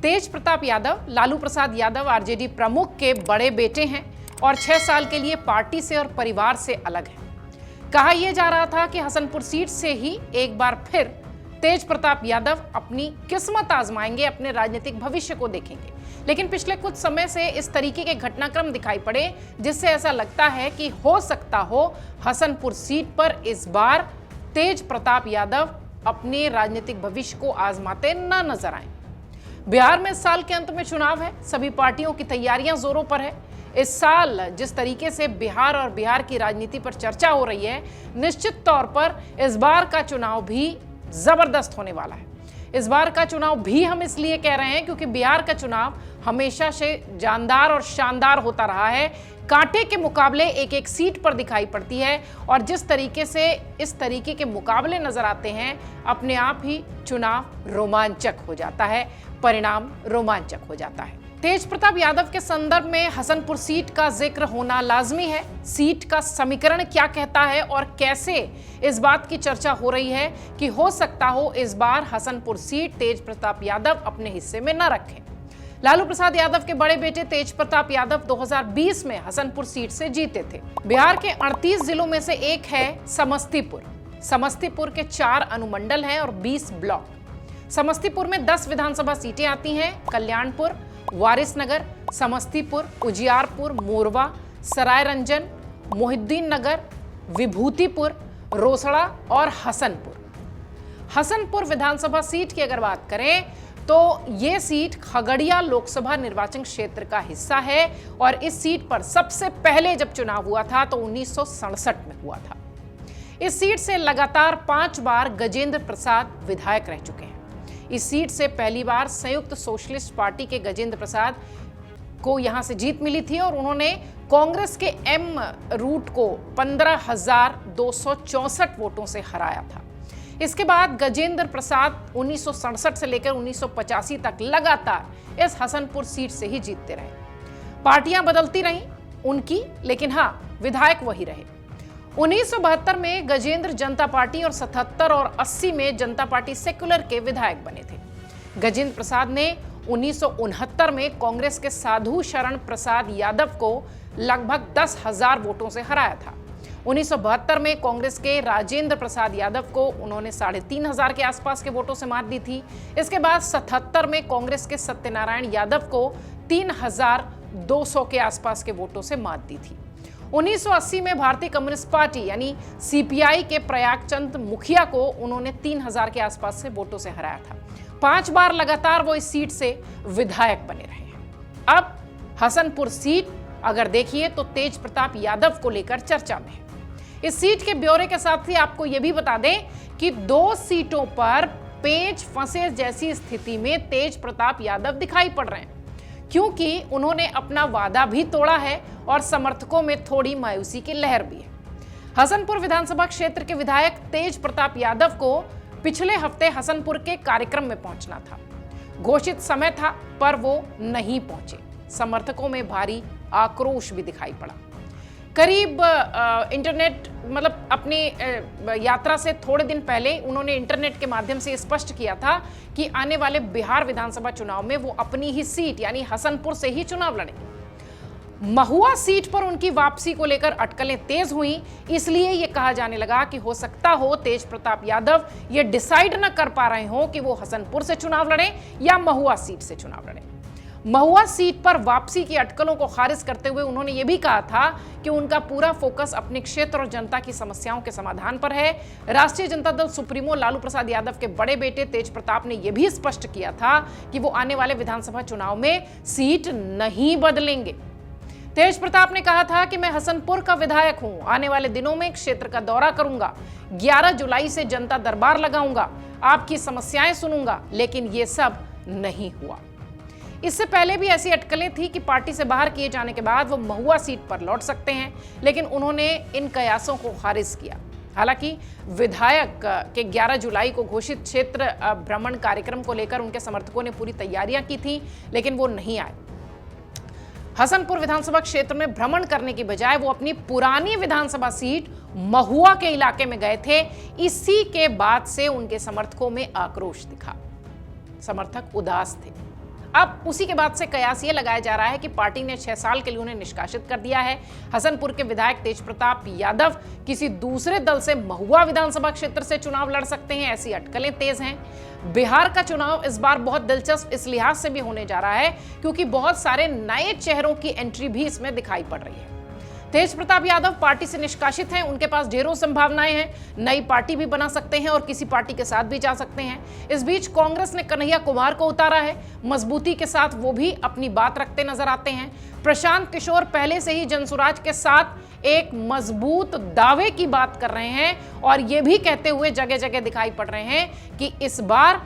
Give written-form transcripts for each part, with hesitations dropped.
तेज Pratap Yadav Lalu Prasad Yadav RJD प्रमुख के बड़े बेटे हैं और 6 साल के लिए पार्टी से और परिवार से अलग हैं। कहा यह जा रहा था कि हसनपुर सीट से ही एक बार फिर तेज प्रताप यादव अपनी किस्मत आजमाएंगे, अपने राजनीतिक भविष्य को देखेंगे। लेकिन पिछले कुछ समय से इस तरीके के घटनाक्रम दिखाई पड़े जिससे ऐसा लगता है कि हो सकता हो हसनपुर सीट पर इस बार तेज प्रताप यादव अपने राजनीतिक भविष्य को आजमाते न नजर आए। बिहार में इस साल के अंत में चुनाव है, सभी पार्टियों की तैयारियां जोरों पर है। इस साल जिस तरीके से बिहार और बिहार की राजनीति पर चर्चा हो रही है, निश्चित तौर पर इस बार का चुनाव भी जबरदस्त होने वाला है। इस बार का चुनाव भी हम इसलिए कह रहे हैं क्योंकि बिहार का चुनाव हमेशा से जानदार और शानदार होता रहा है। कांटे के मुकाबले एक एक सीट पर दिखाई पड़ती है और जिस तरीके से इस तरीके के मुकाबले नजर आते हैं, अपने आप ही चुनाव रोमांचक हो जाता है, परिणाम रोमांचक हो जाता है। तेज प्रताप यादव के संदर्भ में हसनपुर सीट का जिक्र होना लाजमी है। सीट का समीकरण क्या कहता है और कैसे इस बात की चर्चा हो रही है कि हो सकता हो इस बार हसनपुर सीट तेज प्रताप यादव अपने हिस्से में न रखें। लालू प्रसाद यादव के बड़े बेटे तेज प्रताप यादव 2020 में हसनपुर सीट से जीते थे। बिहार के 38 जिलों में से एक है समस्तीपुर। समस्तीपुर के 4 अनुमंडल हैं और 20 ब्लॉक। समस्तीपुर में 10 विधानसभा सीटें आती हैं। कल्याणपुर, वारिसनगर, समस्तीपुर, उजियारपुर, मोरवा, सरायरंजन, मोहिउद्दीन नगर, विभूतिपुर, रोसड़ा और हसनपुर। हसनपुर विधानसभा सीट की अगर बात करें तो ये सीट खगड़िया लोकसभा निर्वाचन क्षेत्र का हिस्सा है और इस सीट पर सबसे पहले जब चुनाव हुआ था तो 1967 में हुआ था। इस सीट से लगातार 5 बार गजेंद्र प्रसाद विधायक रह चुके हैं। इस सीट से पहली बार संयुक्त सोशलिस्ट पार्टी के गजेंद्र प्रसाद को यहां से जीत मिली थी और उन्होंने कांग्रेस के एम रूट को 15,264 वोटों से हराया था। इसके बाद गजेंद्र प्रसाद 1967 से लेकर 1985 तक लगातार इस हसनपुर सीट से ही जीतते रहे। पार्टियां बदलती रहीं उनकी, लेकिन हां, विधायक वही रहे। 1972 में गजेंद्र जनता पार्टी और 77 और 80 में जनता पार्टी सेक्युलर के विधायक बने थे। गजेंद्र प्रसाद ने 1969 में कांग्रेस के साधु शरण प्रसाद यादव को लगभग 10,000 वोटों से हराया था। 1972 में कांग्रेस के राजेंद्र प्रसाद यादव को उन्होंने 3,500 के आसपास के वोटों से मात दी थी। इसके बाद 77 में कांग्रेस के सत्यनारायण यादव को 3,200 के आसपास के वोटों से मात दी थी। 1980 में भारतीय कम्युनिस्ट पार्टी यानी सीपीआई के प्रयागचंद मुखिया को उन्होंने 3,000 के आसपास से वोटों से हराया था। 5 बार लगातार वो इस सीट से विधायक बने रहे हैं। अब हसनपुर सीट अगर देखिए तो तेज प्रताप यादव को लेकर चर्चा में है। इस सीट के ब्यौरे के साथ ही आपको यह भी बता दें कि 2 सीटों पर पेच फंसे जैसी स्थिति में तेज प्रताप यादव दिखाई पड़ रहे हैं, क्योंकि उन्होंने अपना वादा भी तोड़ा है और समर्थकों में थोड़ी मायूसी की लहर भी है। हसनपुर विधानसभा क्षेत्र के विधायक तेज प्रताप यादव को पिछले हफ्ते हसनपुर के कार्यक्रम में पहुंचना था। घोषित समय था पर वो नहीं पहुंचे। समर्थकों में भारी आक्रोश भी दिखाई पड़ा। करीब इंटरनेट अपनी यात्रा से थोड़े दिन पहले उन्होंने इंटरनेट के माध्यम से स्पष्ट किया था कि आने वाले बिहार विधानसभा चुनाव में वो अपनी ही सीट यानी हसनपुर से ही चुनाव लड़ेंगे। महुआ सीट पर उनकी वापसी को लेकर अटकलें तेज हुई, इसलिए ये कहा जाने लगा कि हो सकता हो तेज प्रताप यादव ये डिसाइड न कर पा रहे हो कि वो हसनपुर से चुनाव लड़ें या महुआ सीट से चुनाव लड़ें। महुआ सीट पर वापसी की अटकलों को खारिज करते हुए उन्होंने ये भी कहा था कि उनका पूरा फोकस अपने क्षेत्र और जनता की समस्याओं के समाधान पर है। राष्ट्रीय जनता दल सुप्रीमो लालू प्रसाद यादव के बड़े बेटे तेज प्रताप ने यह भी स्पष्ट किया था कि वो आने वाले विधानसभा चुनाव में सीट नहीं बदलेंगे। तेज प्रताप ने कहा था कि मैं हसनपुर का विधायक हूं, आने वाले दिनों में क्षेत्र का दौरा करूंगा, 11 जुलाई से जनता दरबार लगाऊंगा, आपकी समस्याएं सुनूंगा, लेकिन ये सब नहीं हुआ। इससे पहले भी ऐसी अटकलें थी कि पार्टी से बाहर किए जाने के बाद वो महुआ सीट पर लौट सकते हैं, लेकिन उन्होंने इन कयासों को खारिज किया। हालांकि विधायक के 11 जुलाई को घोषित क्षेत्र भ्रमण कार्यक्रम को लेकर उनके समर्थकों ने पूरी तैयारियां की थी, लेकिन वो नहीं आए। हसनपुर विधानसभा क्षेत्र में भ्रमण करने की बजाय वो अपनी पुरानी विधानसभा सीट महुआ के इलाके में गए थे। इसी के बाद से उनके समर्थकों में आक्रोश दिखा। समर्थक उदास थे। अब उसी के बाद से कयास ये लगाया जा रहा है कि पार्टी ने 6 साल के लिए उन्हें निष्कासित कर दिया है। हसनपुर के विधायक तेज प्रताप यादव किसी दूसरे दल से महुआ विधानसभा क्षेत्र से चुनाव लड़ सकते हैं, ऐसी अटकलें तेज हैं। बिहार का चुनाव इस बार बहुत दिलचस्प इस लिहाज से भी होने जा रहा है क्योंकि बहुत सारे नए चेहरों की एंट्री भी इसमें दिखाई पड़ रही है। तेज प्रताप यादव पार्टी से निष्कासित हैं, उनके पास ढेरों संभावनाएं हैं, नई पार्टी भी बना सकते हैं और किसी पार्टी के साथ भी जा सकते हैं। इस बीच कांग्रेस ने कन्हैया कुमार को उतारा है, मजबूती के साथ वो भी अपनी बात रखते नजर आते हैं। प्रशांत किशोर पहले से ही जनसुराज के साथ एक मजबूत दावे की बात कर रहे हैं और ये भी कहते हुए जगह जगह दिखाई पड़ रहे हैं कि इस बार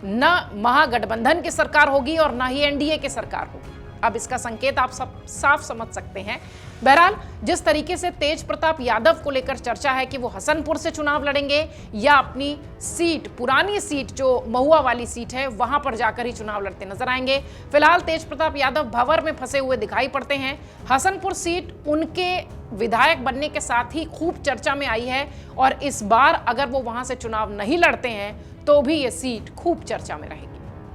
न महागठबंधन की सरकार होगी और न ही एनडीए की सरकार होगी। अब इसका संकेत आप सब साफ समझ सकते हैं। बहरहाल जिस तरीके से तेज प्रताप यादव को लेकर चर्चा है कि वो हसनपुर से चुनाव लड़ेंगे या अपनी सीट, पुरानी सीट जो महुआ वाली सीट है, वहां पर जाकर ही चुनाव लड़ते नजर आएंगे। फिलहाल तेज प्रताप यादव भंवर में फंसे हुए दिखाई पड़ते हैं। हसनपुर सीट उनके विधायक बनने के साथ ही खूब चर्चा में आई है और इस बार अगर वो वहां से चुनाव नहीं लड़ते हैं तो भी ये सीट खूब चर्चा में रहेगी।